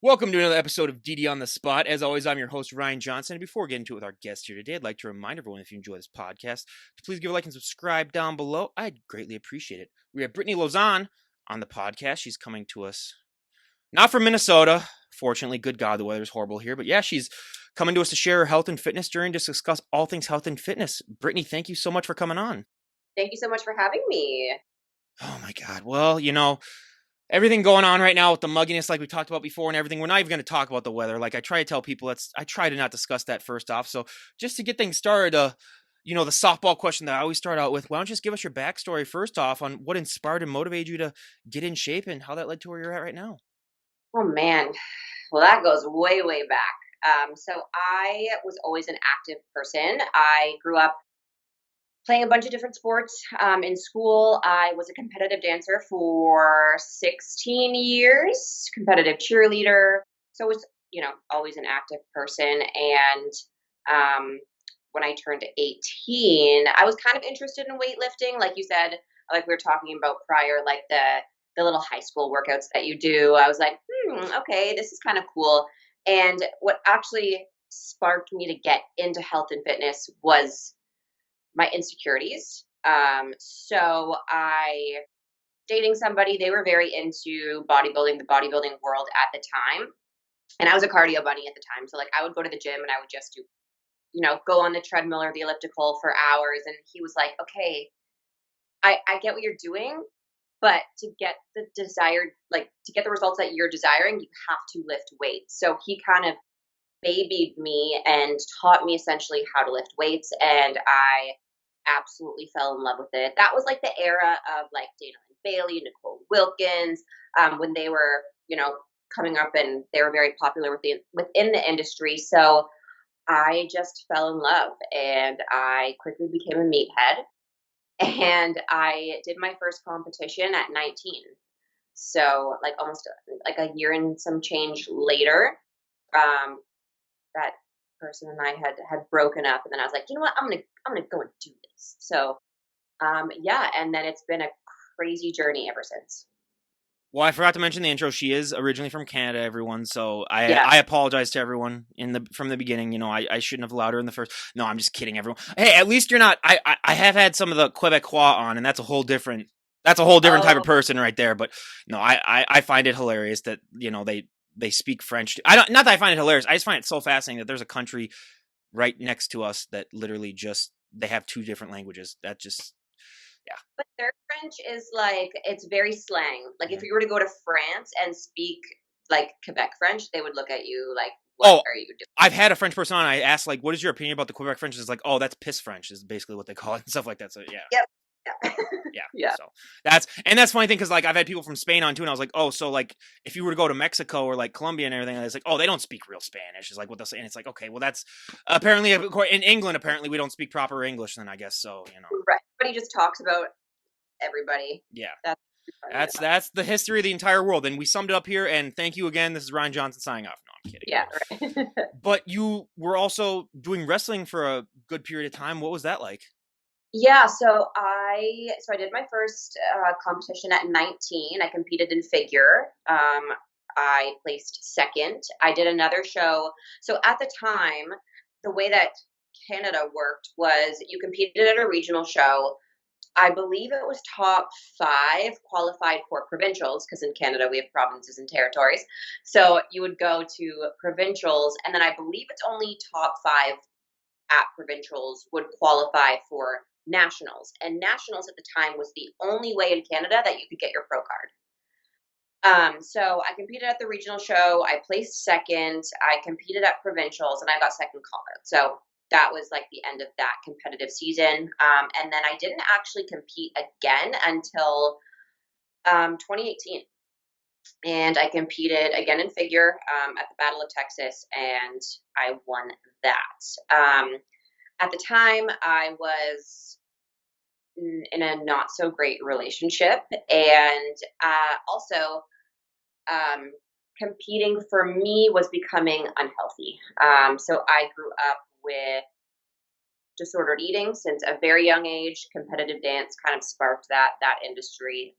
Welcome to another episode of DD on the Spot. As always, I'm your host, Ryan Johnson. And before getting into it with our guest here today, I'd like to remind everyone, if you enjoy this podcast, to please give a like and subscribe down below. I'd greatly appreciate it. We have Brittany Lauzon on the podcast. She's coming to us not from Minnesota. Fortunately, good God, the weather's horrible here. But yeah, she's coming to us to share her health and fitness journey, to discuss all things health and fitness. Brittany, thank you so much for coming on. Thank you so much for having me. Oh my God. Well, everything going on right now with the mugginess, like we talked about before, and everything. We're not even going to talk about the weather. Like I try to tell people, I try to not discuss that first off. So just to get things started, the softball question that I always start out with, why don't you just give us your backstory first off on what inspired and motivated you to get in shape and how that led to where you're at right now? Oh man, well that goes way, way back. So I was always an active person. I grew up playing a bunch of different sports. In school, I was a competitive dancer for 16 years, competitive cheerleader. So I was, always an active person. And when I turned 18, I was kind of interested in weightlifting. Like you said, like we were talking about prior, like the little high school workouts that you do. I was like, okay, this is kind of cool. And what actually sparked me to get into health and fitness was my insecurities. So I dating somebody, they were very into bodybuilding, the bodybuilding world at the time. And I was a cardio bunny at the time. So like I would go to the gym and I would just do, go on the treadmill or the elliptical for hours. And he was like, okay, I get what you're doing, but to get the desired, like to get the results that you're desiring, you have to lift weights. So he kind of babied me and taught me essentially how to lift weights. And I absolutely fell in love with it. That was like the era of like Dana and Bailey, Nicole Wilkins, when they were, coming up and they were very popular within the industry. So I just fell in love and I quickly became a meathead. And I did my first competition at 19. So like almost like a year and some change later, that person and I had broken up, and then I was like, you know what, I'm gonna go and do this. So yeah, and then it's been a crazy journey ever since. Well, I forgot to mention the intro. She is originally from Canada, everyone. So Yeah. I apologize to everyone from the beginning. I shouldn't have allowed her in the first. No, I'm just kidding, everyone. Hey, at least you're not. I have had some of the Quebecois on, and that's a whole different type of Oh, person right there. But no, I find it hilarious that they speak French. I don't, not that I find it hilarious. I just find it so fascinating that there's a country right next to us that literally just they have two different languages. That just yeah. but their French is like it's very slang. Like if Mhm. you were to go to France and speak like Quebec French, they would look at you like, "What Oh, are you doing?" I've had a French person on. I asked like, "What is your opinion about the Quebec French?" It's like, "Oh, that's piss French," is basically what they call it and stuff like that. So yeah, Yep. Yeah. yeah. Yeah. So that's funny thing because like I've had people from Spain on too, and I was like, "Oh, so like if you were to go to Mexico or like Colombia and everything, it's like, oh, they don't speak real Spanish." Is like what they'll say, and it's like, okay, well that's apparently in England. Apparently, we don't speak proper English. Then I guess so. Right. But he just talks about everybody. Yeah. That's funny about. That's the history of the entire world, and we summed it up here. And thank you again. This is Ryan Johnson signing off. No, I'm kidding. Yeah, right. But you were also doing wrestling for a good period of time. What was that like? Yeah, so I did my first competition at 19. I competed in figure. I placed second. I did another show. So at the time, the way that Canada worked was you competed at a regional show. I believe it was top five qualified for provincials because in Canada we have provinces and territories. So you would go to provincials, and then I believe it's only top five at provincials would qualify for nationals. And nationals at the time was the only way in Canada that you could get your pro card. So I competed at the regional show. I placed second. I competed at provincials, and I got second call out. So that was like the end of that competitive season. And then I didn't actually compete again until 2018. And I competed again in figure at the Battle of Texas, and I won that. At the time, I was in a not so great relationship, and also competing for me was becoming unhealthy. So I grew up with disordered eating since a very young age. Competitive dance kind of sparked that industry.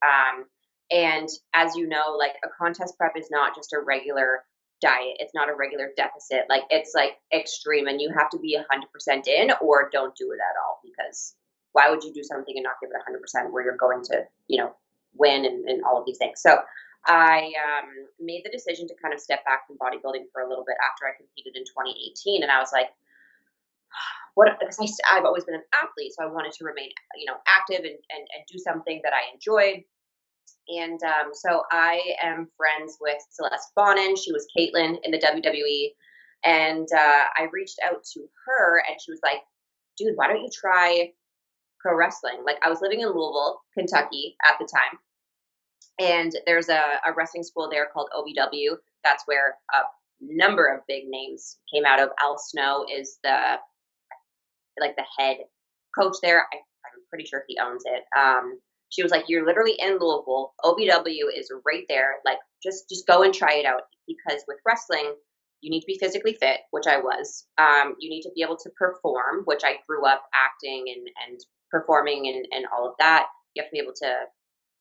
And as you know, like a contest prep is not just a regular diet. It's not a regular deficit. Like, it's like extreme, and you have to be 100% in, or don't do it at all, because why would you do something and not give it 100% where you're going to, win and all of these things. So I made the decision to kind of step back from bodybuilding for a little bit after I competed in 2018. And I was like, what, because I've always been an athlete, so I wanted to remain, active and do something that I enjoyed. And so I am friends with Celeste Bonin. She was Caitlin in the WWE. And I reached out to her, and she was like, dude, why don't you try pro wrestling? Like, I was living in Louisville, Kentucky at the time. And there's a wrestling school there called OVW. That's where a number of big names came out of. Al Snow is the head coach there. I'm pretty sure he owns it. She was like, you're literally in Louisville. OVW is right there. Like, just go and try it out, because with wrestling, you need to be physically fit, which I was. You need to be able to perform, which I grew up acting and performing and all of that. You have to be able to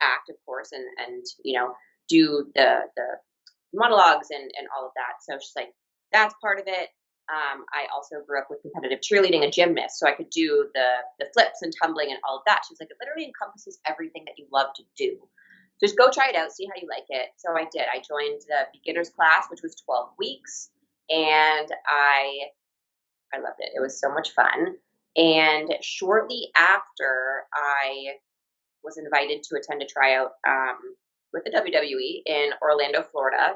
act, of course, and do the monologues and all of that. So she's like, that's part of it. I also grew up with competitive cheerleading, a gymnast, so I could do the flips and tumbling and all of that. She was like, it literally encompasses everything that you love to do. Just go try it out, see how you like it. So I did. I joined the beginner's class, which was 12 weeks, and I loved it. It was so much fun. And shortly after, I was invited to attend a tryout with the WWE in Orlando, Florida.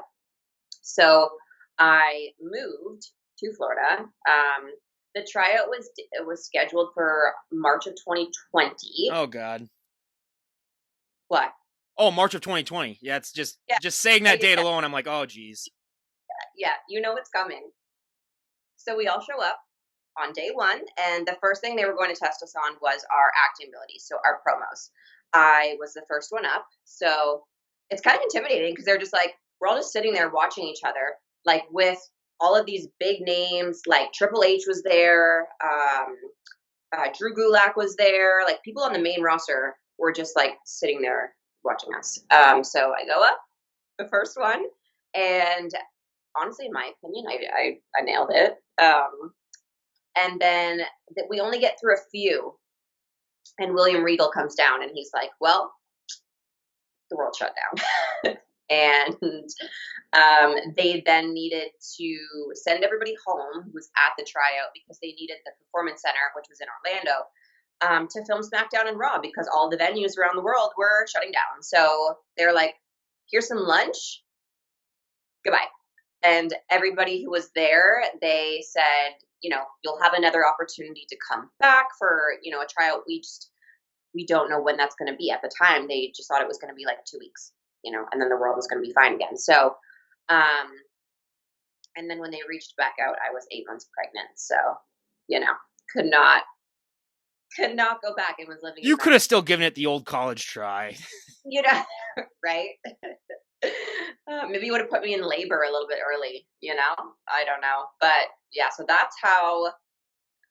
So I moved to Florida. The tryout was scheduled for March of 2020. Oh God. What? Oh, March of 2020. Yeah, it's just saying that date alone, I'm like, oh geez. Yeah, it's coming. So we all show up on day one, and the first thing they were going to test us on was our acting abilities, so our promos. I was the first one up, so it's kind of intimidating, because they're just like, we're all just sitting there watching each other, like, with all of these big names, like Triple H was there, Drew Gulak was there, like, people on the main roster were just like sitting there watching us. So I go up, the first one, and honestly, in my opinion, I nailed it. And then we only get through a few, and William Regal comes down, and he's like, well, the world shut down. And they then needed to send everybody home who was at the tryout, because they needed the Performance Center, which was in Orlando, to film SmackDown and Raw, because all the venues around the world were shutting down. So they're like, here's some lunch, goodbye. And everybody who was there, they said, you'll have another opportunity to come back for, a tryout. We don't know when that's going to be. At the time, they just thought it was going to be like 2 weeks, and then the world was going to be fine again. So, and then when they reached back out, I was 8 months pregnant. So, could not go back and was living. You could have still given it the old college try. Right? Maybe you would have put me in labor a little bit early, I don't know. But yeah, so that's how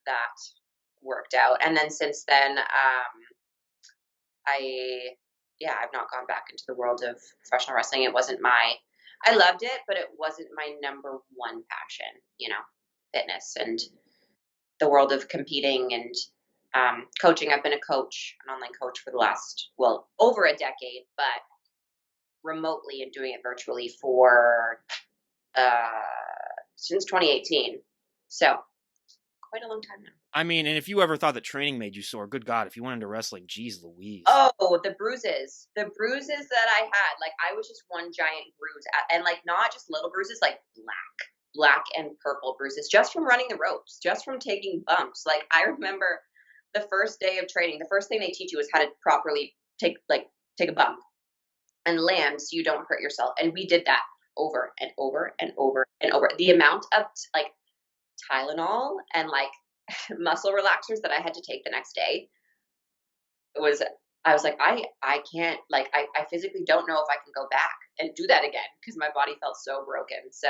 that worked out. And then since then, I've not gone back into the world of professional wrestling. It wasn't I loved it, but it wasn't my number one passion, fitness and the world of competing and coaching. I've been an online coach for the last, over a decade, but remotely and doing it virtually for since 2018. So quite a long time now. I mean, and if you ever thought that training made you sore, good God, if you went into wrestling, geez Louise. Oh, the bruises that I had, like, I was just one giant bruise, and like, not just little bruises, like black and purple bruises, just from running the ropes, just from taking bumps. Like, I remember the first day of training, the first thing they teach you is how to properly take a bump and land so you don't hurt yourself. And we did that over and over and over and over. The amount of like Tylenol and like muscle relaxers that I had to take the next day I was like, I can't, like, I physically don't know if I can go back and do that again, because my body felt so broken. So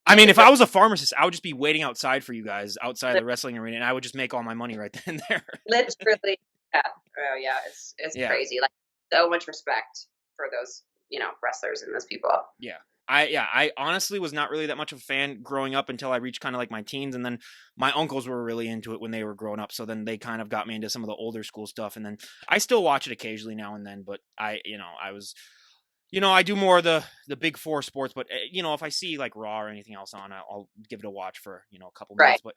I mean, if I was a pharmacist, I would just be waiting outside for you guys outside the wrestling arena, and I would just make all my money right then and there. Literally, yeah. Oh yeah, it's crazy. Like, so much respect for those, wrestlers and those people. Yeah. I honestly was not really that much of a fan growing up until I reached kind of like my teens, and then my uncles were really into it when they were growing up. So then they kind of got me into some of the older school stuff, and then I still watch it occasionally now and then. But I was, I do more of the big four sports. But if I see like Raw or anything else on, I'll give it a watch for a couple Right. minutes. But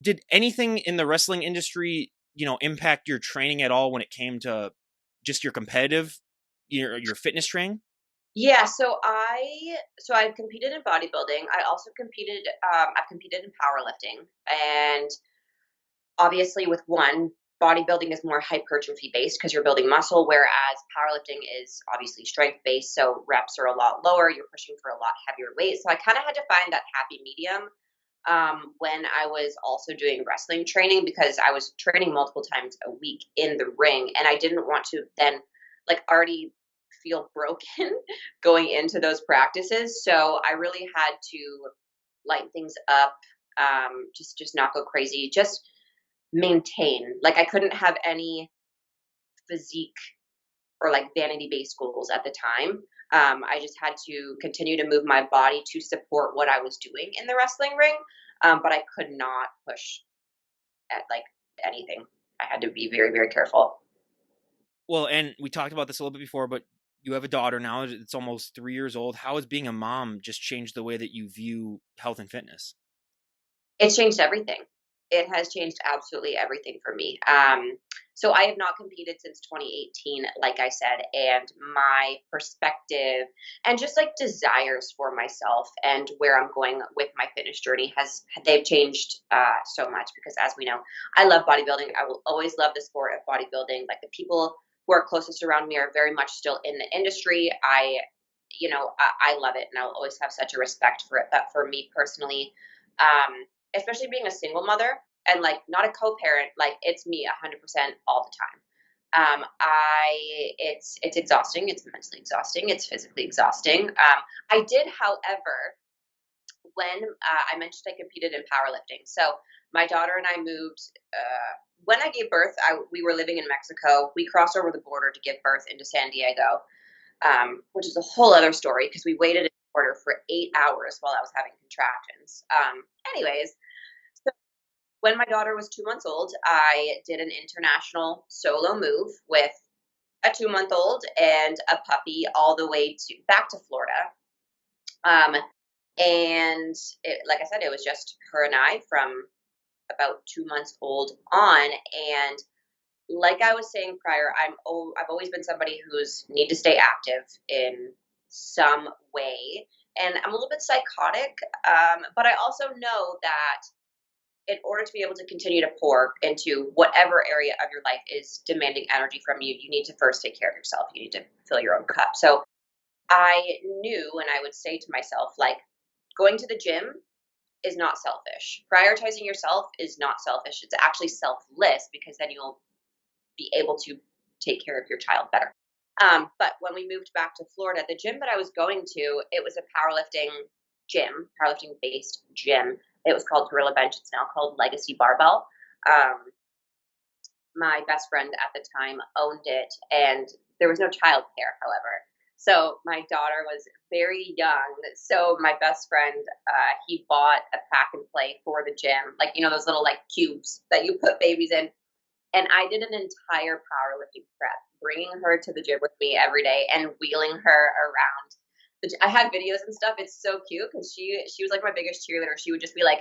did anything in the wrestling industry, impact your training at all when it came to just your competitive, your fitness training? Yeah, I've competed in bodybuilding. I also I've competed in powerlifting, and obviously with one, bodybuilding is more hypertrophy based because you're building muscle, whereas powerlifting is obviously strength based, so reps are a lot lower, you're pushing for a lot heavier weight. So I kind of had to find that happy medium when I was also doing wrestling training, because I was training multiple times a week in the ring, and I didn't want to then like already feel broken going into those practices. So I really had to lighten things up, just not go crazy, just maintain. Like I couldn't have any physique or like vanity based goals at the time. I just had to continue to move my body to support what I was doing in the wrestling ring, but I could not push at like anything. I had to be very, very careful. Well, and we talked about this a little bit before, but you have a daughter now. It's almost 3 years old. How has being a mom just changed the way that you view health and fitness? It's changed everything. It has changed absolutely everything for me. So I have not competed since 2018, like I said, and my perspective and just like desires for myself and where I'm going with my fitness journey they've changed so much, because as we know, I love bodybuilding. I will always love the sport of bodybuilding. Like the people who are closest around me are very much still in the industry. I love it, and I'll always have such a respect for it. But for me personally, especially being a single mother and like not a co-parent, like it's me 100% all the time. It's exhausting. It's mentally exhausting. It's physically exhausting. I did, however, when I mentioned I competed in powerlifting. So my daughter and I moved. When I gave birth, we were living in Mexico. We crossed over the border to give birth into San Diego, which is a whole other story because we waited in the border for 8 hours while I was having contractions. Anyways, when my daughter was 2 months old, I did an international solo move with a 2 month old and a puppy all the way to back to Florida. Um, like I said, it was just her and I from about 2 months old on. And like I was saying prior, I've always been somebody who's need to stay active in some way, and I'm a little bit psychotic. But I also know that in order to be able to continue to pour into whatever area of your life is demanding energy from you, you need to first take care of yourself. You need to fill your own cup. So I knew, and I would say to myself, like, going to the gym is not selfish. Prioritizing yourself is not selfish. It's actually selfless, because then you'll be able to take care of your child better. But when we moved back to Florida, the gym that I was going to, it was a powerlifting based gym. It was called Gorilla Bench. It's now called Legacy Barbell. Um, my best friend at the time owned it, and there was no child care, however. So my daughter was very young. So my best friend, he bought a pack and play for the gym, like those little like cubes that you put babies in. And I did an entire powerlifting prep, bringing her to the gym with me every day and wheeling her around. I had videos and stuff. It's so cute because she was like my biggest cheerleader. She would just be like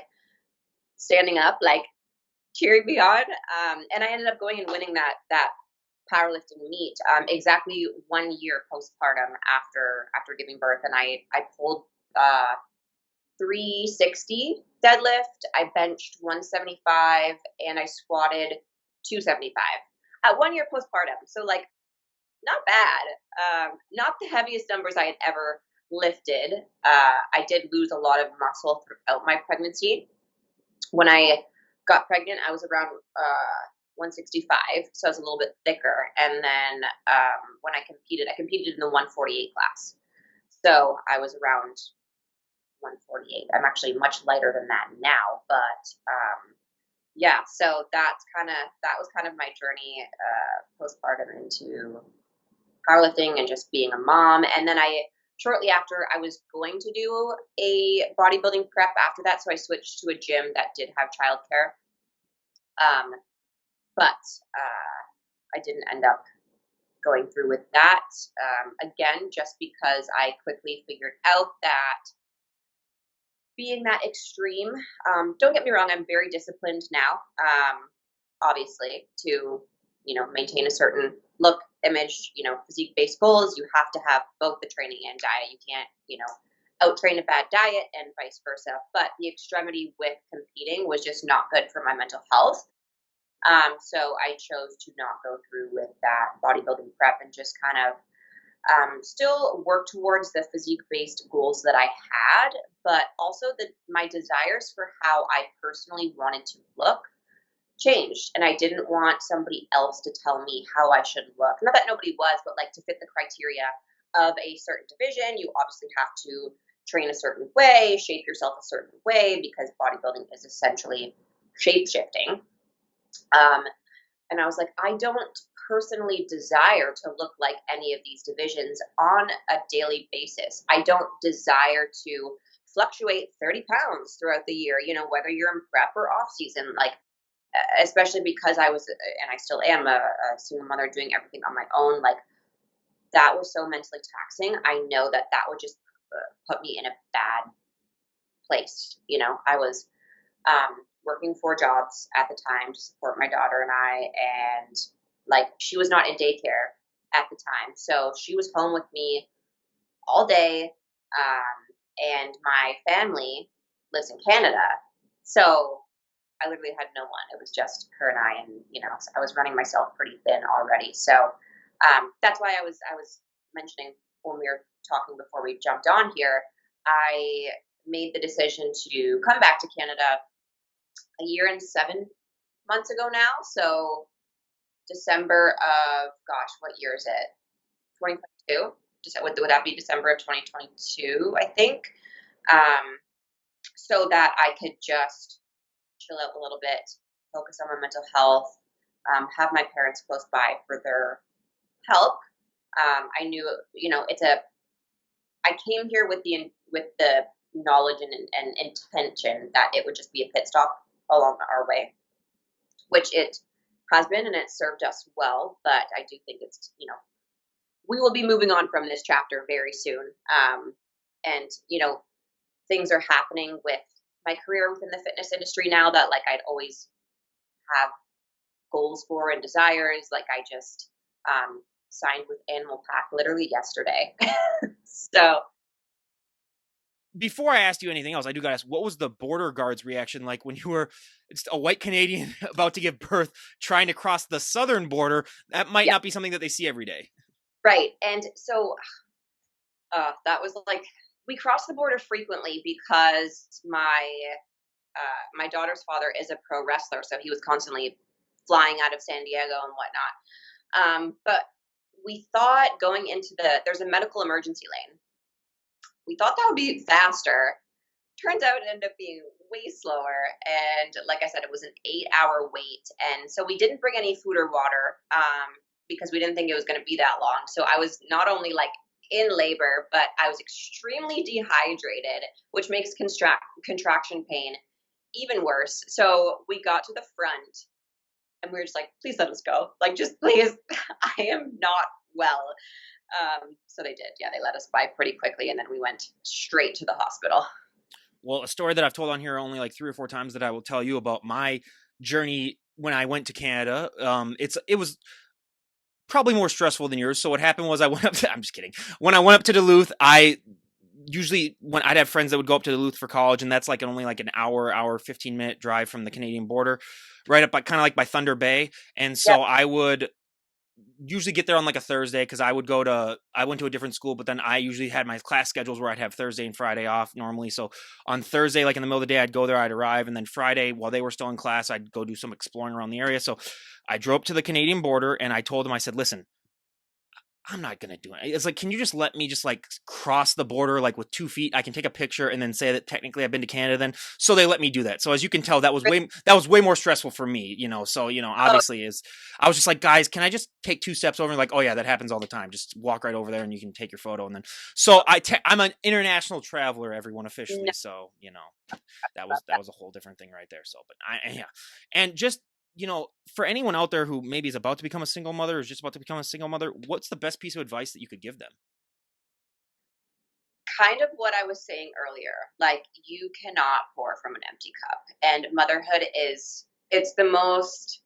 standing up, like cheering me on. And I ended up going and winning that powerlifting meet exactly 1 year postpartum after giving birth, and I pulled 360 deadlift, I benched 175, and I squatted 275 at 1 year postpartum. So like not bad. Not the heaviest numbers I had ever lifted. I did lose a lot of muscle throughout my pregnancy. When I got pregnant, I was around 165, so I was a little bit thicker. And then when I competed in the 148 class. So I was around 148. I'm actually much lighter than that now, but yeah. So that was kind of my journey postpartum into powerlifting and just being a mom. And then I shortly after, I was going to do a bodybuilding prep after that, so I switched to a gym that did have childcare. Um, but I didn't end up going through with that. Again, just because I quickly figured out that being that extreme, don't get me wrong, I'm very disciplined now, obviously, to, maintain a certain look, image, physique-based goals. You have to have both the training and diet. You can't, out-train a bad diet and vice versa. But the extremity with competing was just not good for my mental health. So I chose to not go through with that bodybuilding prep and just kind of still work towards the physique-based goals that I had, but also my desires for how I personally wanted to look changed, and I didn't want somebody else to tell me how I should look. Not that nobody was, but like to fit the criteria of a certain division, you obviously have to train a certain way, shape yourself a certain way, because bodybuilding is essentially shape shifting. And I was like, I don't personally desire to look like any of these divisions on a daily basis. I don't desire to fluctuate 30 pounds throughout the year, whether you're in prep or off season, like, especially because I was, and I still am a single mother doing everything on my own. Like, that was so mentally taxing. I know that would just put me in a bad place. I was, working 4 jobs at the time to support my daughter and I, and like she was not in daycare at the time, so she was home with me all day. And my family lives in Canada, so I literally had no one. It was just her and I, and so I was running myself pretty thin already. So that's why I was mentioning when we were talking before we jumped on here. I made the decision to come back to Canada a year and 7 months ago now. So December of, gosh, what year is it? 2022. Would that be December of 2022? I think. So that I could just chill out a little bit, focus on my mental health, have my parents close by for their help. I knew, I came here with the knowledge and intention that it would just be a pit stop along our way, which it has been, and it served us well. But I do think it's, we will be moving on from this chapter very soon. And, things are happening with my career within the fitness industry now that like I'd always have goals for and desires. Like I just signed with Animal Pack literally yesterday. So Before I asked you anything else, I do gotta ask, what was the border guard's reaction like when you were just a white Canadian about to give birth, trying to cross the southern border? That might yeah, not be something that they see every day. right. And so that was like, we crossed the border frequently because my daughter's father is a pro wrestler, so he was constantly flying out of San Diego and whatnot. But we thought going into there's a medical emergency lane. We thought that would be faster. Turns out it ended up being way slower. And like I said, it was an 8-hour wait. And so we didn't bring any food or water because we didn't think it was going to be that long. So I was not only like in labor, but I was extremely dehydrated, which makes contraction pain even worse. So we got to the front and we were just like, please let us go. Like, just please, I am not well. So they did. Yeah, they let us by pretty quickly. And then we went straight to the hospital. Well, a story that I've told on here only like 3 or 4 times that I will tell you about my journey when I went to Canada. It was probably more stressful than yours. So what happened was I'm just kidding. When I went up to Duluth, when I'd have friends that would go up to Duluth for college, and that's like only like an hour 15-minute drive from the Canadian border, right up by kind of like by Thunder Bay. And so Yep. I would usually get there on like a Thursday because I went to a different school, but then I usually had my class schedules where I'd have Thursday and Friday off normally. So on Thursday, like in the middle of the day, I'd go there, I'd arrive, and then Friday, while they were still in class, I'd go do some exploring around the area. So I drove up to the Canadian border and I told them, I said, listen, I'm not going to do it. It's like, can you just let me just like cross the border, like with 2 feet? I can take a picture and then say that technically I've been to Canada then. So they let me do that. So as you can tell, that was way more stressful for me, So, Oh, obviously I was just like, guys, can I just take 2 steps over? And like, oh yeah, that happens all the time. Just walk right over there and you can take your photo. And then, so I'm an international traveler, everyone no. officially. So, that was a whole different thing right there. So, but yeah. And just, for anyone out there who maybe is about to become a single mother or is just about to become a single mother, what's the best piece of advice that you could give them? Kind of what I was saying earlier. Like, you cannot pour from an empty cup. And motherhood it's the most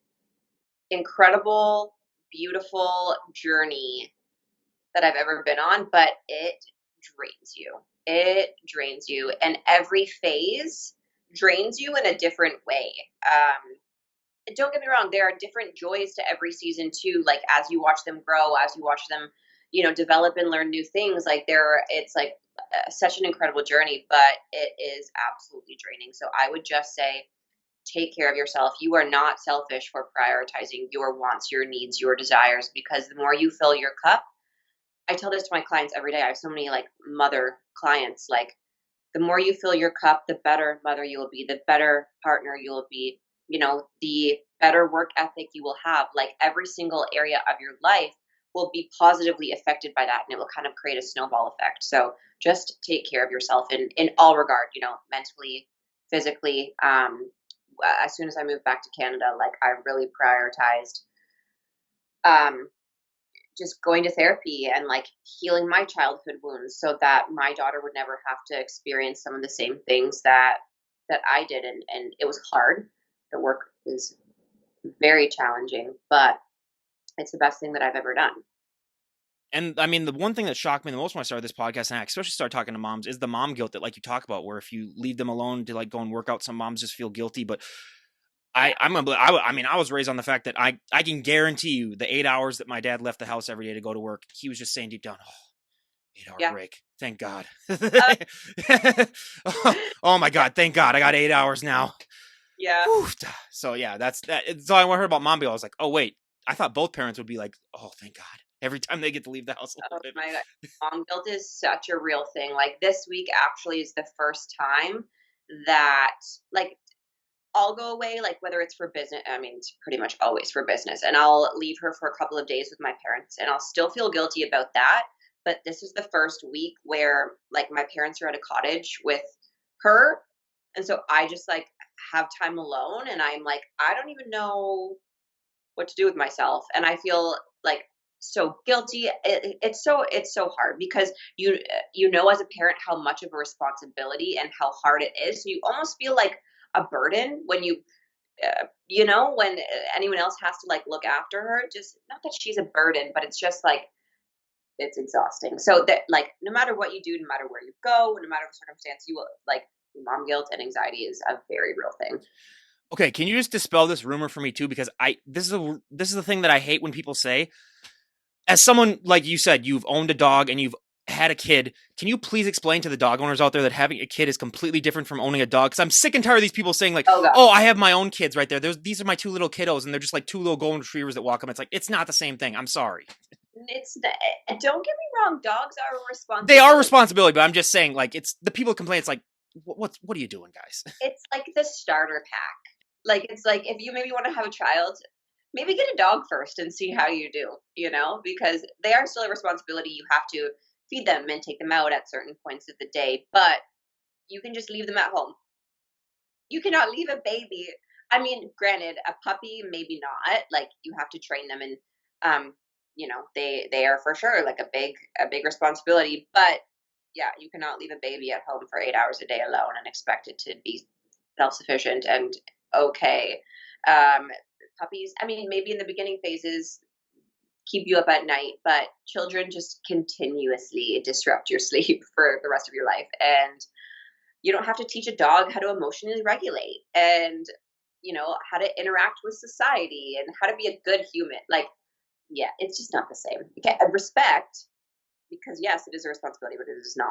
incredible, beautiful journey that I've ever been on, but it drains you. It drains you. And every phase drains you in a different way. Don't get me wrong, there are different joys to every season too. Like, as you watch them grow, as you watch them, develop and learn new things, like it's like such an incredible journey, but it is absolutely draining. So I would just say, take care of yourself. You are not selfish for prioritizing your wants, your needs, your desires, because the more you fill your cup, I tell this to my clients every day. I have so many like mother clients, like, the more you fill your cup, the better mother you will be, the better partner you will be, the better work ethic you will have. Like, every single area of your life will be positively affected by that, and it will kind of create a snowball effect. So just take care of yourself in all regard, mentally, physically. As soon as I moved back to Canada, like, I really prioritized um, just going to therapy and like healing my childhood wounds so that my daughter would never have to experience some of the same things that I did. And it was hard. The work is very challenging, but it's the best thing that I've ever done. And I mean, the one thing that shocked me the most when I started this podcast, and I especially started talking to moms, is the mom guilt that like you talk about, where if you leave them alone to like go and work out, some moms just feel guilty. But Yeah. I mean, I was raised on the fact that I can guarantee you the 8 hours that my dad left the house every day to go to work, he was just saying deep down, oh, 8 hour Yeah. break. Thank God. Uh, Oh my yeah. God. Thank God. I got 8 hours now. Yeah. Whew. So yeah, that's that. So I heard about mom guilt. I was like, oh wait, I thought both parents would be like, oh, thank God. Every time they get to leave the house a Oh little bit. my God. Mom guilt is such a real thing. Like, this week actually is the first time that, like, I'll go away, like, whether it's for business. I mean, it's pretty much always for business, and I'll leave her for a couple of days with my parents, and I'll still feel guilty about that. But this is the first week where, like, my parents are at a cottage with her, and so I just, like, have time alone, and I'm like, I don't even know what to do with myself, and I feel like so guilty. It's so hard because as a parent how much of a responsibility and how hard it is. So you almost feel like a burden when when anyone else has to like look after her. Just not that she's a burden, but it's just like it's exhausting. So that, like, no matter what you do, no matter where you go, no matter the circumstance, you will like mom guilt and anxiety is a very real thing. Okay, can you just dispel this rumor for me too? Because this is the thing that I hate when people say. As someone like you said, you've owned a dog and you've had a kid. Can you please explain to the dog owners out there that having a kid is completely different from owning a dog? Because I'm sick and tired of these people saying like, Oh god. "Oh, I have my own kids right there. These are my two little kiddos, and they're just like two little golden retrievers that walk up." It's like it's not the same thing. I'm sorry. Don't get me wrong, dogs are a They are a responsibility. responsibility, but I'm just saying like it's the people complain. It's like what are you doing, guys? It's like the starter pack. Like, it's like if you maybe want to have a child, maybe get a dog first and see how you do, because they are still a responsibility. You have to feed them and take them out at certain points of the day, but you can just leave them at home. You cannot leave a baby. I mean, granted, a puppy, maybe not. Like, you have to train them, and they are for sure like a big responsibility. But yeah, you cannot leave a baby at home for 8 hours a day alone and expect it to be self sufficient and okay. Um, Puppies, I mean, maybe in the beginning phases keep you up at night, but children just continuously disrupt your sleep for the rest of your life. And you don't have to teach a dog how to emotionally regulate and, how to interact with society and how to be a good human. Like, yeah, it's just not the same. Okay, respect, because yes, it is a responsibility, but it is not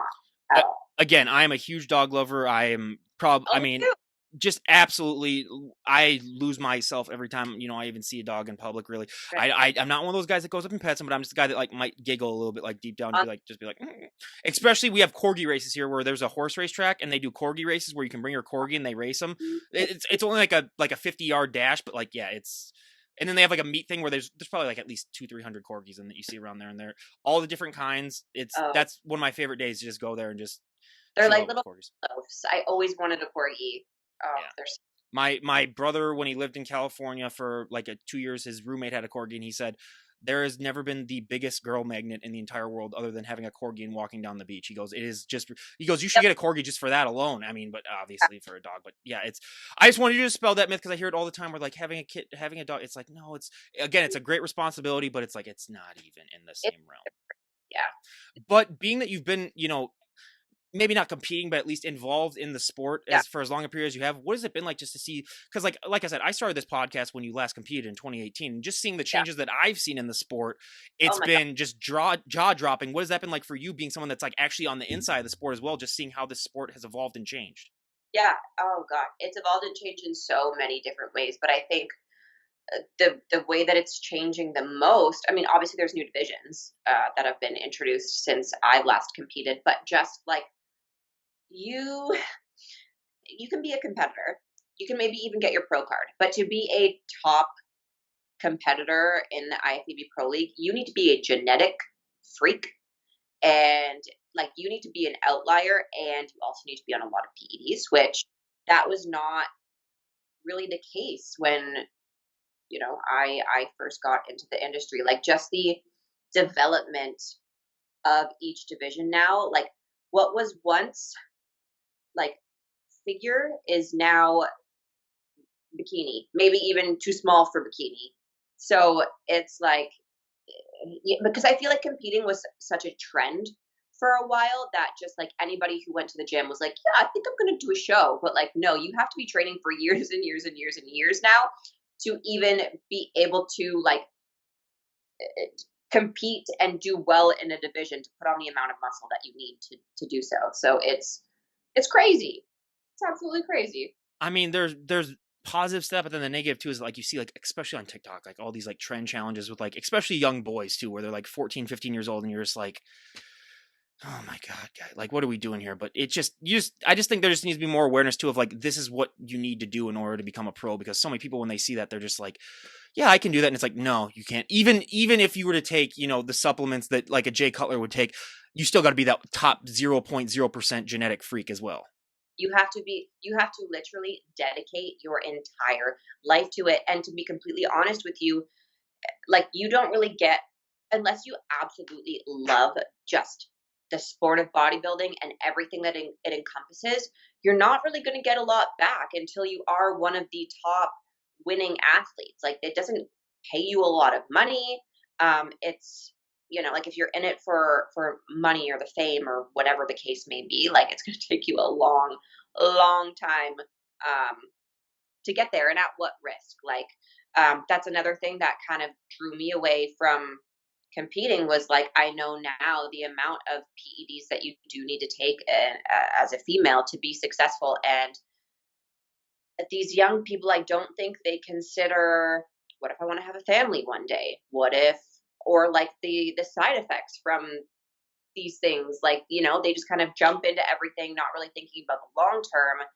Uh, at all. Again, I am a huge dog lover. I am Oh, I me mean, too. just absolutely, I lose myself every time, I even see a dog in public, really. Right. I'm not one of those guys that goes up and pets them, but I'm just a guy that like might giggle a little bit, like deep down, to Uh, be like, just be like, "Mm." Especially we have corgi races here where there's a horse race track and they do corgi races where you can bring your corgi and they race them. It's only like a 50-yard dash, but like, yeah, and then they have like a meat thing where there's probably like at least 200-300 corgis in that you see around there, and they're all the different kinds. oh, That's one of my favorite days, to just go there and just they're chill like out with the little corgis. loaves. I always wanted a corgi. Oh, Yeah. they're so My brother, when he lived in California for like 2 years, his roommate had a corgi, and he said there has never been the biggest girl magnet in the entire world other than having a corgi and walking down the beach. He goes, it is just. He goes, you should yep. get a corgi just for that alone. I mean, but obviously for a dog. But yeah, it's. I just wanted you to dispel that myth because I hear it all the time. Where like having a kid, having a dog, it's like no, it's again, it's a great responsibility, but it's like it's not even in the It, same realm. yeah. But being that you've been, maybe not competing, but at least involved in the sport Yeah. as for as long a period as you have. What has it been like just to see? Because like I said, I started this podcast when you last competed in 2018, and just seeing the Yeah. changes that I've seen in the sport, Oh it's my God. been just jaw dropping. What has that been like for you, being someone that's like actually on the inside of the sport as well, just seeing how this sport has evolved and changed? Yeah. Oh God. It's evolved and changed in so many different ways. But I think the way that it's changing the most, I mean, obviously there's new divisions that have been introduced since I last competed, but just like you you can be a competitor. You can maybe even get your pro card, but to be a top competitor in the IFBB Pro League, you need to be a genetic freak, and like you need to be an outlier, and you also need to be on a lot of PEDs, which that was not really the case when I first got into the industry. Like just the development of each division now, like what was once like figure is now bikini, maybe even too small for bikini. So it's like, yeah, because I feel like competing was such a trend for a while that just like anybody who went to the gym was like, yeah, I think I'm going to do a show. But like, no, you have to be training for years and years and years and years now to even be able to like compete and do well in a division to put on the amount of muscle that you need to do so. So it's crazy. It's absolutely crazy. I mean, there's positive stuff, but then the negative too is like you see like especially on TikTok, like all these like trend challenges with like especially young boys too, where they're like 14, 15 years old, and you're just like, oh my god, guy, like what are we doing here? But I just think there just needs to be more awareness too of like this is what you need to do in order to become a pro, because so many people when they see that they're just like, yeah, I can do that, and it's like no, you can't. Even if you were to take the supplements that like a Jay Cutler would take, you still got to be that top 0.0% genetic freak as well. You have to literally dedicate your entire life to it. And to be completely honest with you, like you don't really get, unless you absolutely love just the sport of bodybuilding and everything that it encompasses, you're not really going to get a lot back until you are one of the top winning athletes. Like it doesn't pay you a lot of money. It's like if you're in it for money or the fame or whatever the case may be, like it's going to take you a long time to get there, and at what risk. Like that's another thing that kind of drew me away from competing was like I know now the amount of PEDs that you do need to take as a female to be successful, and these young people I don't think they consider, what if I want to have a family one day, what if, or like the side effects from these things, like they just kind of jump into everything not really thinking about the long term,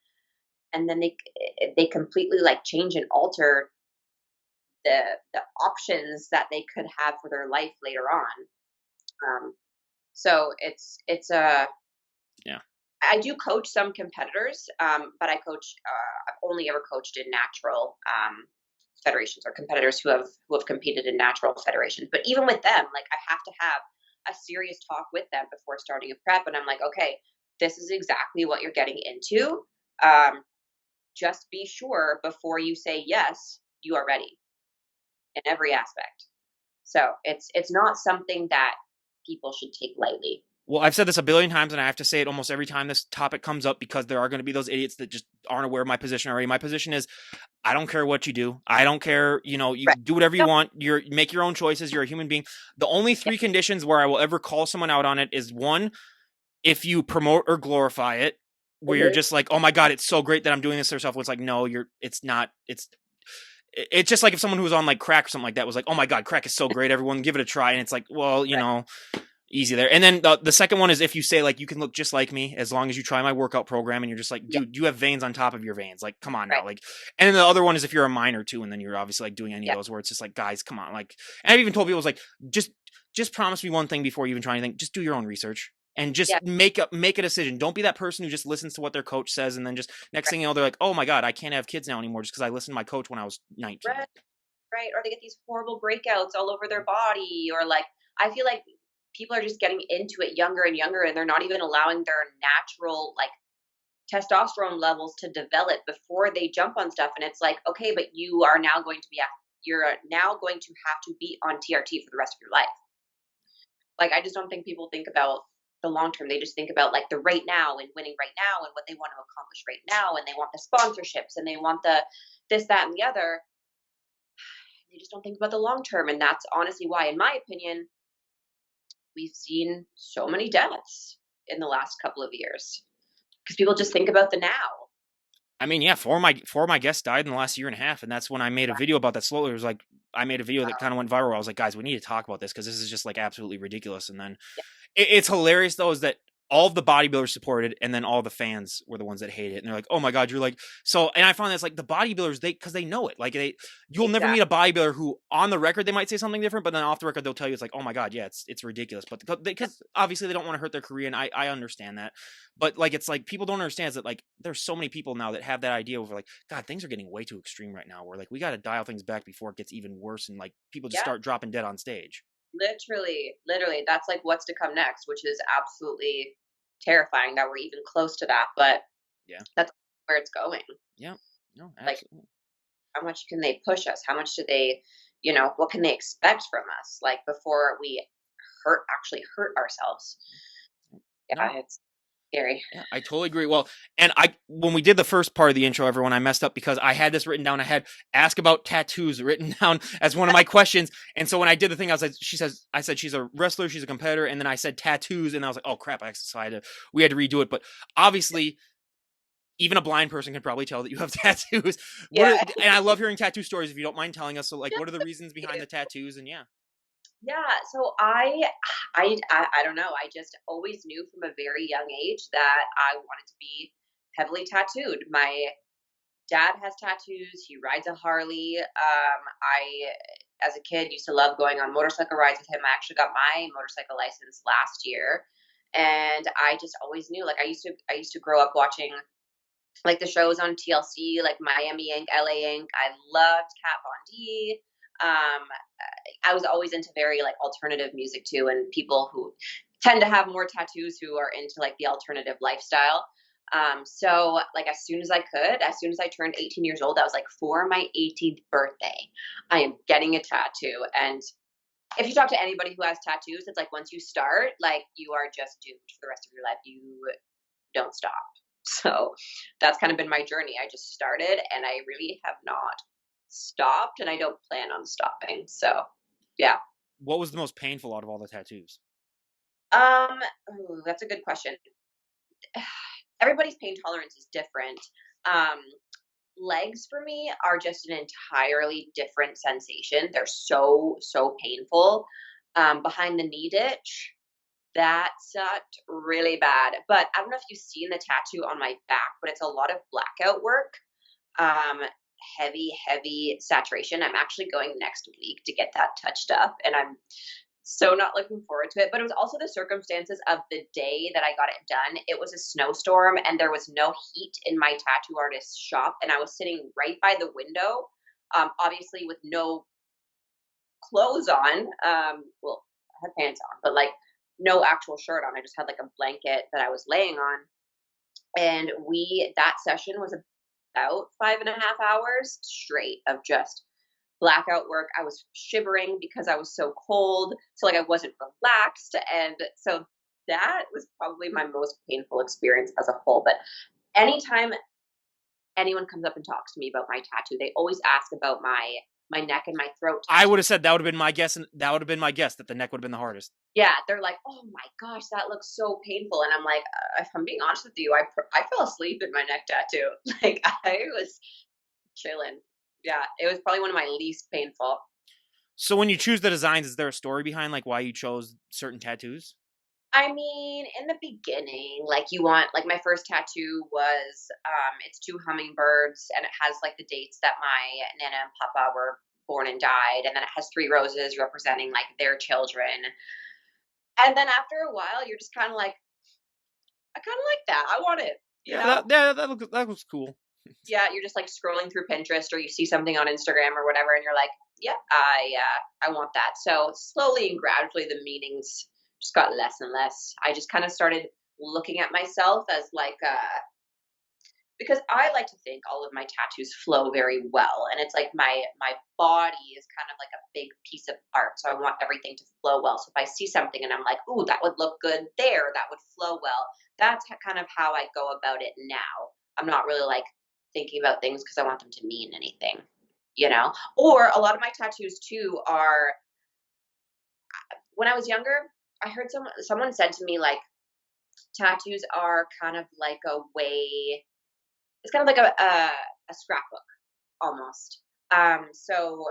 and then they completely like change and alter the the options that they could have for their life later on. So it's a Yeah. I do coach some competitors, but I've only ever coached in natural federations, or competitors who have competed in natural federations. But even with them, like I have to have a serious talk with them before starting a prep, and I'm like, okay, this is exactly what you're getting into. Um, just be sure before you say yes, you are ready in every aspect. So it's not something that people should take lightly. Well, I've said this a billion times, and I have to say it almost every time this topic comes up, because there are going to be those idiots that just aren't aware of my position already. My position is, I don't care what you do. I don't care. You Right. do whatever you Nope. want. Make your own choices. You're a human being. The only Yeah. three conditions where I will ever call someone out on it is one, if you promote or glorify it. where you're just like, oh my God, it's so great that I'm doing this to yourself. It's like, no, it's not. It's just like if someone who was on like crack or something like that was like, oh my God, crack is so great. Everyone give it a try. And it's like, well, easy there. And then the second one is if you say like, you can look just like me as long as you try my workout program, and you're just like, Yeah, dude, you have veins on top of your veins. Like, come on right. now. Like, and then the other one is if you're a minor too, and then you're obviously like doing any of Yeah, those where it's just like, guys, come on. Like, and I've even told people, it's like, just promise me one thing before you even try anything. Just do your own research and just yeah, make a decision. Don't be that person who just listens to what their coach says, and then just next right, thing you know, they're like, oh my God, I can't have kids now anymore just because I listened to my coach when I was 19. right, right. Or they get these horrible breakouts all over their body, or like I feel like people are just getting into it younger and younger, and they're not even allowing their natural like testosterone levels to develop before they jump on stuff. And it's like, okay, but you're now going to have to be on TRT for the rest of your life. Like, I just don't think people think about the long term. They just think about like the right now and winning right now and what they want to accomplish right now. And they want the sponsorships and they want the this, that, and the other. They just don't think about the long term. And that's honestly why, in my opinion, we've seen so many deaths in the last couple of years because people just think about the now. I mean, yeah, four of my guests died in the last year and a half, and that's when I made a Wow. video about that slowly. It was like I made a video that kind of went viral. I was like, guys, we need to talk about this because this is just like absolutely ridiculous. And then Yeah, it's hilarious though is that all of the bodybuilders supported, and then all the fans were the ones that hate it, and they're like, "Oh my God, you're like so." And I find that's like the bodybuilders, because they know it. Like you'll never meet exactly. a bodybuilder who on the record they might say something different, but then off the record they'll tell you it's like, "Oh my God, yeah, it's ridiculous." But because obviously they don't want to hurt their career, and I understand that. But like it's like people don't understand is that like there's so many people now that have that idea over like, God, things are getting way too extreme right now. Where like we got to dial things back before it gets even worse, and like people just Yeah, start dropping dead on stage. literally, that's like what's to come next, which is absolutely terrifying that we're even close to that. But Yeah. that's where it's going. Yeah. No, Like, absolutely. how much can they push us? How much do they, what can they expect from us? Like before we actually hurt ourselves. No, Yeah, it's scary. yeah, I totally agree. Well, and when we did the first part of the intro, everyone, I messed up because I had this written down. I had ask about tattoos written down as one of my questions. And so when I did the thing, I was like, I said, she's a wrestler, she's a competitor. And then I said tattoos. And I was like, oh crap. We had to redo it. But obviously, even a blind person can probably tell that you have tattoos. Yeah. And I love hearing tattoo stories if you don't mind telling us. So like, what are the reasons behind the tattoos? And yeah. Yeah, so I don't know. I just always knew from a very young age that I wanted to be heavily tattooed. My dad has tattoos. He rides a Harley. I, as a kid, used to love going on motorcycle rides with him. I actually got my motorcycle license last year, and I just always knew. Like I used to grow up watching like the shows on TLC, like Miami Ink, LA Ink. I loved Kat Von D. I was always into very like alternative music too, and people who tend to have more tattoos who are into like the alternative lifestyle. So like as soon as I turned 18 years old, I was like, for my 18th birthday, I am getting a tattoo. And if you talk to anybody who has tattoos, it's like once you start, like you are just doomed for the rest of your life. You don't stop. So that's kind of been my journey. I just started and I really have not stopped and I don't plan on stopping. So yeah. What was the most painful out of all the tattoos? That's a good question. Everybody's pain tolerance is different. Um, Legs for me are just an entirely different sensation. They're so painful. Behind the knee ditch, that sucked really bad. But I don't know if you've seen the tattoo on my back, but it's a lot of blackout work. Um, heavy saturation. I'm actually going next week to get that touched up, and I'm so not looking forward to it. But it was also the circumstances of the day that I got it done. It was a snowstorm, and there was no heat in my tattoo artist's shop, and I was sitting right by the window, obviously with no clothes on. Well, I had pants on, but like no actual shirt on. I just had like a blanket that I was laying on. And that session was about 5.5 hours straight of just blackout work. I was shivering because I was so cold. So like I wasn't relaxed. And so that was probably my most painful experience as a whole. But anytime anyone comes up and talks to me about my tattoo, they always ask about my my neck and my throat I would tattoo. have said that would have been my guess, and that would have been my guess that the neck would have been the hardest. Yeah, they're like, "Oh my gosh, that looks so painful," and I'm like, if I'm being honest with you, I fell asleep in my neck tattoo. Like, I was chilling. Yeah, it was probably one of my least painful. So when you choose the designs, is there a story behind like why you chose certain tattoos? I mean, in the beginning, like, you want like, my first tattoo was, it's 2 hummingbirds, and it has, like, the dates that my nana and papa were born and died, and then it has 3 roses representing, like, their children. And then after a while, you're just kinda like, "I kinda like that, I want it," you know? That looks cool. Yeah, you're just, like, scrolling through Pinterest or you see something on Instagram or whatever, and you're like, "Yep, I want that." So, slowly and gradually, the meanings just got less and less. I just kinda started looking at myself as, like, because I like to think all of my tattoos flow very well, and it's like my body is kind of like a big piece of art, so I want everything to flow well. So if I see something and I'm like, "Ooh, that would look good there, that would flow well," that's kind of how I go about it now. I'm not really like thinking about things because I want them to mean anything, you know. Or a lot of my tattoos too are when I was younger. I heard someone said to me like tattoos are kind of like a way. It's kind of like a scrapbook almost. So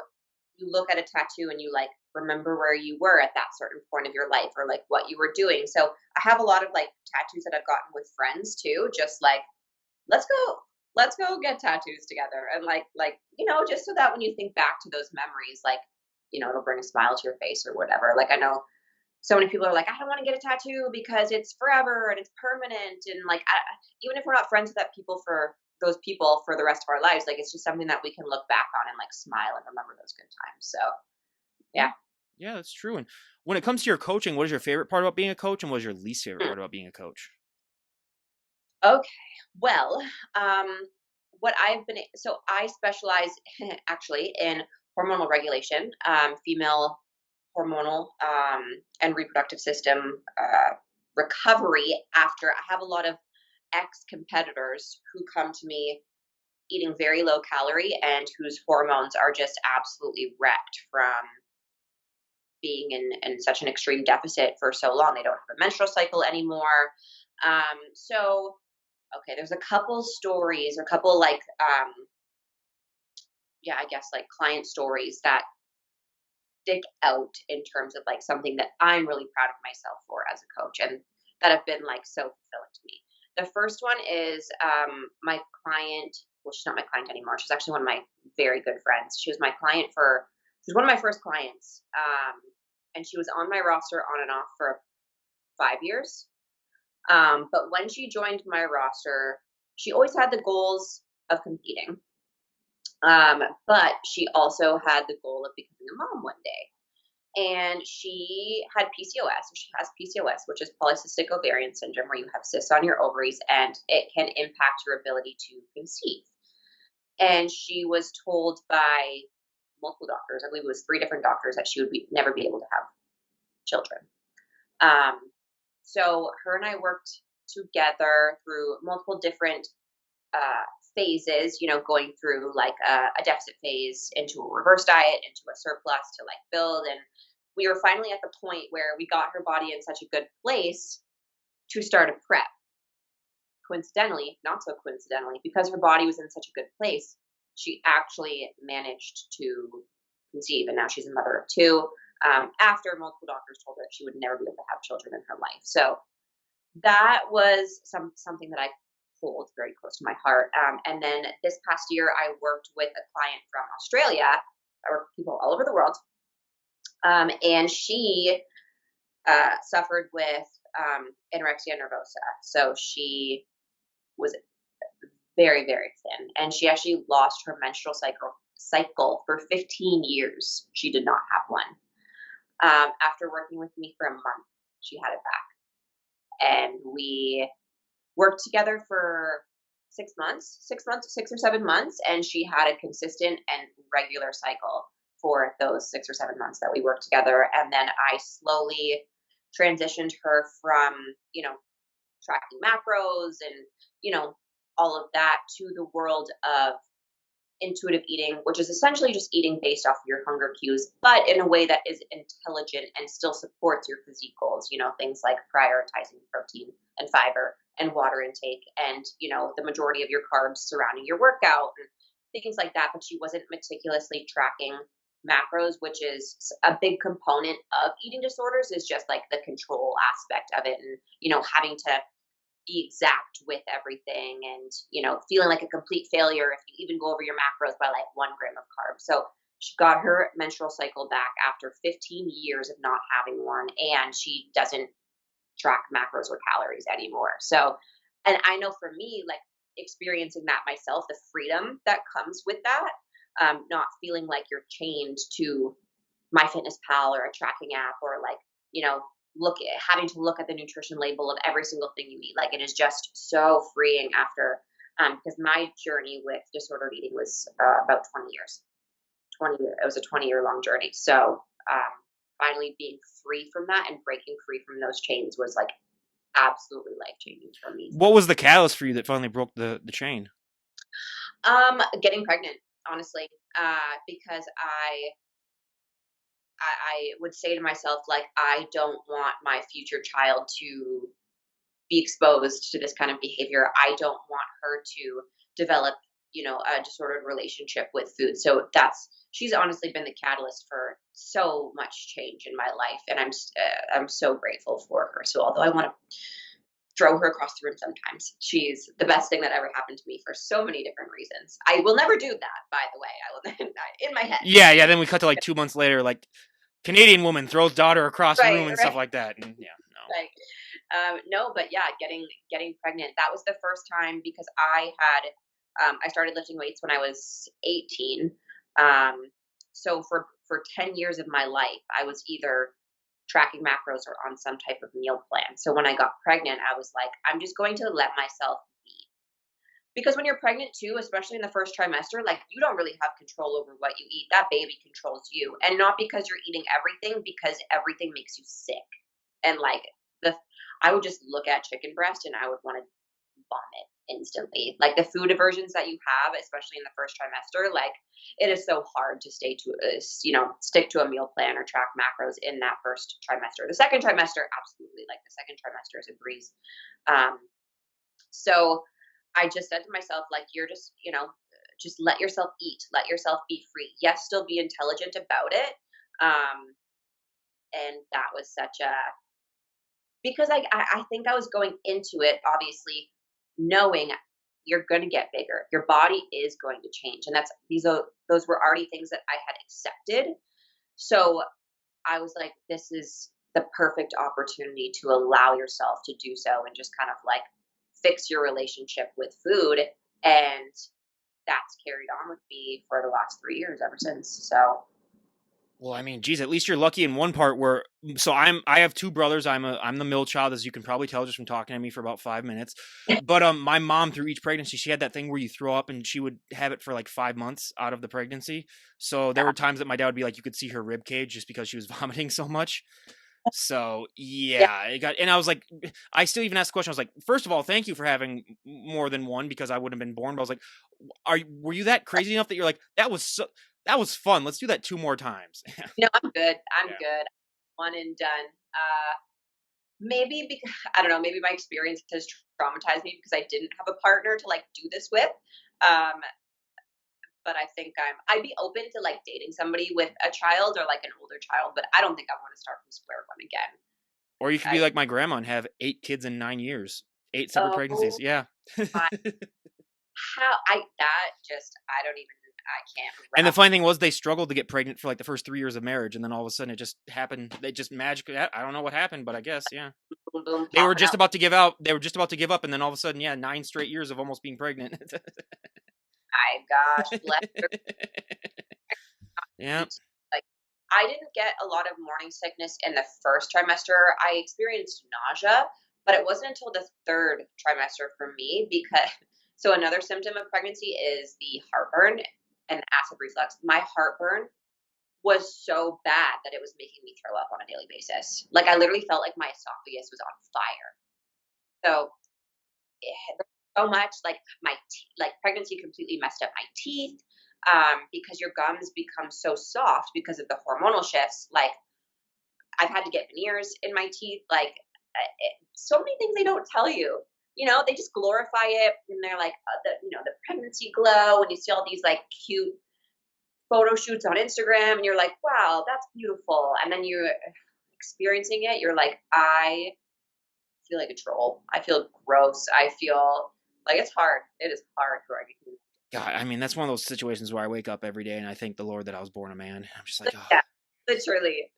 you look at a tattoo and you like remember where you were at that certain point of your life or like what you were doing. So I have a lot of like tattoos that I've gotten with friends too, just like let's go let's go get tattoos together and just so that when you think back to those memories like it'll bring a smile to your face or whatever. Like I know so many people are like, I don't want to get a tattoo because it's forever and it's permanent. And like, even if we're not friends with that people for those people for the rest of our lives, like it's just something that we can look back on and like smile and remember those good times. So yeah. Yeah. Yeah, that's true. And when it comes to your coaching, what is your favorite part about being a coach and what is your least favorite Hmm. part about being a coach? Okay. Well, what I've been so I specialize actually in hormonal regulation, female hormonal and reproductive system recovery after I have a lot of ex competitors who come to me eating very low calorie and whose hormones are just absolutely wrecked from being in such an extreme deficit for so long. They don't have a menstrual cycle anymore. So, okay, there's a couple stories, a couple yeah, I guess like client stories that stick out in terms of like something that I'm really proud of myself for as a coach and that have been like so fulfilling to me. The first one is my client. Well, she's not my client anymore. She's actually one of my very good friends. She was one of my first clients. And she was on my roster on and off for 5 years. But when she joined my roster, she always had the goals of competing. But she also had the goal of becoming a mom one day and she had PCOS, or she has PCOS, which is polycystic ovarian syndrome, where you have cysts on your ovaries and it can impact your ability to conceive. And she was told by multiple doctors, I believe it was 3 different doctors, that she would never be able to have children. Um, so her and I worked together through multiple different uh, phases, going through like a deficit phase into a reverse diet, into a surplus to like build. And we were finally at the point where we got her body in such a good place to start a prep. Coincidentally, not so coincidentally, because her body was in such a good place, she actually managed to conceive. And now she's a mother of 2 after multiple doctors told her that she would never be able to have children in her life. So that was something that I hold very close to my heart. And then this past year, I worked with a client from Australia. I work with people all over the world, and she suffered with anorexia nervosa. So she was very, very thin, and she actually lost her menstrual cycle for 15 years. She did not have one. After working with me for a month, she had it back, and we worked together for 6 months, 6 or 7 months, and she had a consistent and regular cycle for those 6 or 7 months that we worked together. And then I slowly transitioned her from, tracking macros and, you know, all of that to the world of intuitive eating, which is essentially just eating based off of your hunger cues, but in a way that is intelligent and still supports your physique goals, things like prioritizing protein and fiber and water intake and, the majority of your carbs surrounding your workout and things like that. But she wasn't meticulously tracking macros, which is a big component of eating disorders, is just like the control aspect of it and, having to be exact with everything and, feeling like a complete failure if you even go over your macros by like 1 gram of carbs. So she got her menstrual cycle back after 15 years of not having one, and she doesn't track macros or calories anymore. So, and I know for me, like experiencing that myself, the freedom that comes with that, not feeling like you're chained to MyFitnessPal or a tracking app or like, having to look at the nutrition label of every single thing you eat. Like it is just so freeing after, because my journey with disordered eating was about 20 years. It was a 20-year long journey. So finally being free from that and breaking free from those chains was like absolutely life changing for me. What was the catalyst for you that finally broke the chain? Getting pregnant, honestly, because I would say to myself, like, I don't want my future child to be exposed to this kind of behavior. I don't want her to develop, a disordered relationship with food. So she's honestly been the catalyst for so much change in my life, and I'm so grateful for her. So although I want to throw her across the room sometimes, she's the best thing that ever happened to me for so many different reasons. I will never do that, by the way. I will in my head. Yeah. Then we cut to like 2 months later, like Canadian woman throws daughter across Right, room and stuff right, like that. And yeah, no. right. No, but yeah, getting pregnant. That was the first time because I started lifting weights when I was 18. So for 10 years of my life, I was either tracking macros or on some type of meal plan. So when I got pregnant, I was like, I'm just going to let myself be. Because when you're pregnant too, especially in the first trimester, like you don't really have control over what you eat. That baby controls you. And not because you're eating everything, because everything makes you sick. And like the I would just look at chicken breast and I would want to vomit instantly. Like the food aversions that you have, especially in the first trimester, like it is so hard to stick to a meal plan or track macros in that first trimester. The second trimester, absolutely. Like the second trimester is a breeze. So I just said to myself, like, you're just let yourself eat, let yourself be free. Yes, still be intelligent about it. And that was such a because I think I was going into it obviously knowing you're going to get bigger. Your body is going to change, and those were already things that I had accepted. So I was like, this is the perfect opportunity to allow yourself to do so and just kind of like fix your relationship with food. And that's carried on with me for the last 3 years ever since. So Well, I mean, geez, at least you're lucky in one part where I have two brothers. I'm the middle child, as you can probably tell just from talking to me for about 5 minutes. But my mom through each pregnancy, she had that thing where you throw up and she would have it for like 5 months out of the pregnancy. So there were times that my dad would be like, you could see her rib cage just because she was vomiting so much. So yeah, yeah, and I was like, I still even asked the question. I was like, first of all, thank you for having more than one because I wouldn't have been born. But I was like, were you that crazy enough that you're like, that was fun. Let's do that 2 more times. no, I'm good. I'm Yeah. good. One and done. Maybe because I don't know. Maybe my experience has traumatized me because I didn't have a partner to like do this with. Um, but I think I'd be open to like dating somebody with a child or like an older child, but I don't think I want to start from square one again. Or you could be I like my grandma and have 8 kids in 9 years, 8 separate pregnancies. oh Yeah. my how I that just I don't even I can't And the wrap. funny thing was they struggled to get pregnant for like the first 3 years of marriage. And then all of a sudden it just happened. They just magically, I don't know what happened, but I guess, yeah. Boom boom They were popping just out. about to give out. They were just about to give up. And then all of a sudden, yeah, 9 straight years of almost being pregnant. My gosh, bless her. Yeah. Like I didn't get a lot of morning sickness in the first trimester. I experienced nausea, but it wasn't until the third trimester for me because so another symptom of pregnancy is the heartburn and acid reflux. My heartburn was so bad that it was making me throw up on a daily basis. Like I literally felt like my esophagus was on fire. So there's so much like like pregnancy completely messed up my teeth. because your gums become so soft because of the hormonal shifts. Like, I've had to get veneers in my teeth. Like, so many things they don't tell you. They just glorify it, and they're like, the pregnancy glow, and you see all these like cute photo shoots on Instagram, and you're like, wow, that's beautiful. And then you're experiencing it, you're like, I feel like a troll. I feel gross. I feel like it's hard. It is hard growing. God, I mean, that's one of those situations where I wake up every day and I thank the Lord that I was born a man. I'm just like, oh. Yeah, literally.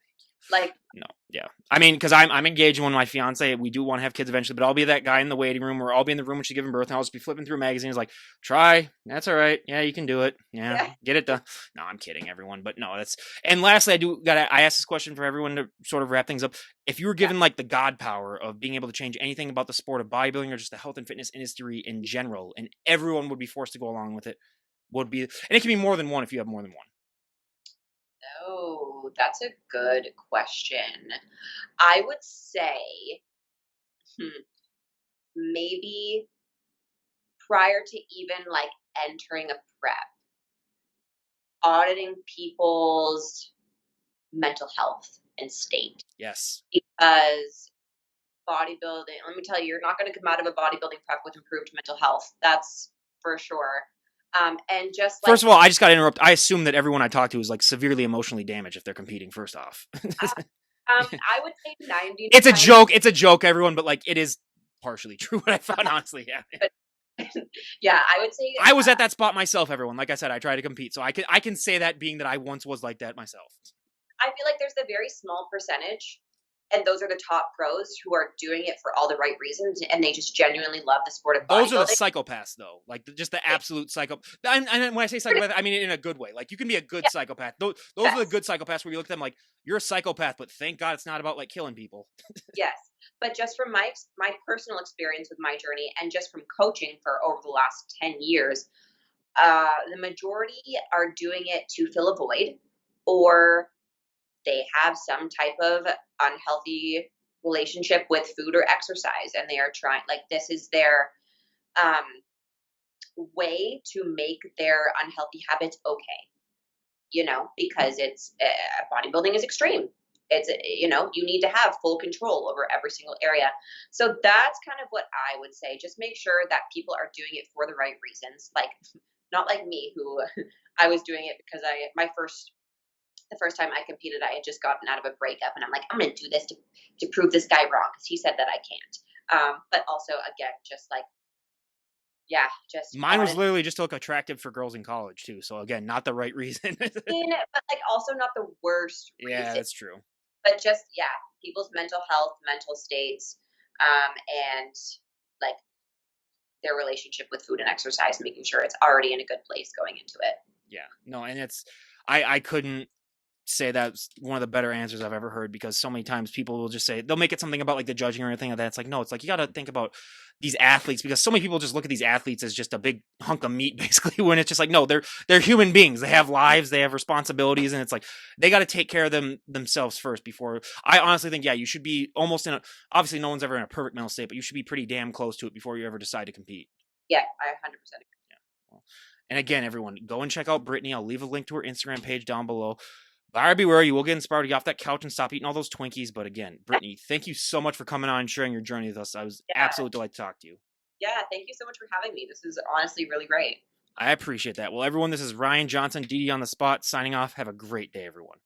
Like, No, yeah. I mean, because I'm engaged with my fiance. We do want to have kids eventually, but I'll be that guy in the waiting room, or I'll be in the room when she's giving birth, and I'll just be flipping through magazines like, try. That's all right. Yeah, you can do it. Yeah, get it done. No, I'm kidding, everyone. But no, that's. And lastly, I asked this question for everyone to sort of wrap things up. If you were given like the God power of being able to change anything about the sport of bodybuilding or just the health and fitness industry in general, and everyone would be forced to go along with it, would be, and it can be more than one if you have more than one. oh, that's a good question. I would say, maybe prior to even like entering a prep, auditing people's mental health and state. Yes. Because bodybuilding, let me tell you, you're not going to come out of a bodybuilding prep with improved mental health. That's for sure. And just like, First of all, I just got to interrupt. I assume that everyone I talk to is like severely emotionally damaged if they're competing. First off, I would say 90. it's a joke. It's a joke, everyone, but like it is partially true. What I found, honestly, yeah. But, yeah, I would say I was at that spot myself. Everyone, like I said, I try to compete, so I can say that, being that I once was like that myself. I feel like there's a very small percentage, and those are the top pros who are doing it for all the right reasons, and they just genuinely love the sport of bodybuilding. Those are the psychopaths, though. Like just the absolute psycho. And when I say psychopath, I mean it in a good way. Like you can be a good psychopath. Those are the good psychopaths where you look at them like you're a psychopath, but thank God it's not about like killing people. Yes, but just from my personal experience with my journey, and just from coaching for over the last 10 years, the majority are doing it to fill a void, or they have some type of unhealthy relationship with food or exercise, and they are trying, like, this is their way to make their unhealthy habits okay, because it's bodybuilding is extreme. It's, you need to have full control over every single area. So that's kind of what I would say. Just make sure that people are doing it for the right reasons. Like, not like me, who I was doing it because the first time I competed, I had just gotten out of a breakup, and I'm like, I'm going to do this to prove this guy wrong because he said that I can't. But also, again, just like, yeah, just mine was literally just to look attractive for girls in college too. So again, not the right reason. but like also not the worst reason. Yeah, that's true. But just, yeah, people's mental health, mental states, and like their relationship with food and exercise, making sure it's already in a good place going into it. Yeah, no, and it's I couldn't say that's one of the better answers I've ever heard, because so many times people will just say, they'll make it something about like the judging or anything like that. It's like, no, it's like you got to think about these athletes, because so many people just look at these athletes as just a big hunk of meat basically, when it's just like, no, they're human beings. They have lives, they have responsibilities, and it's like they got to take care of themselves first before. I honestly think, yeah, you should be almost obviously no one's ever in a perfect mental state, but you should be pretty damn close to it before you ever decide to compete. Yeah, I 100% agree. Yeah. Well, and again, everyone, go and check out Brittany. I'll leave a link to her Instagram page down below. Buyer beware, you will get inspired to get off that couch and stop eating all those Twinkies. But again, Brittany, thank you so much for coming on and sharing your journey with us. I was absolutely delighted to talk to you. Yeah, thank you so much for having me. This is honestly really great. I appreciate that. Well, everyone, this is Ryan Johnson, DD on the spot, signing off. Have a great day, everyone.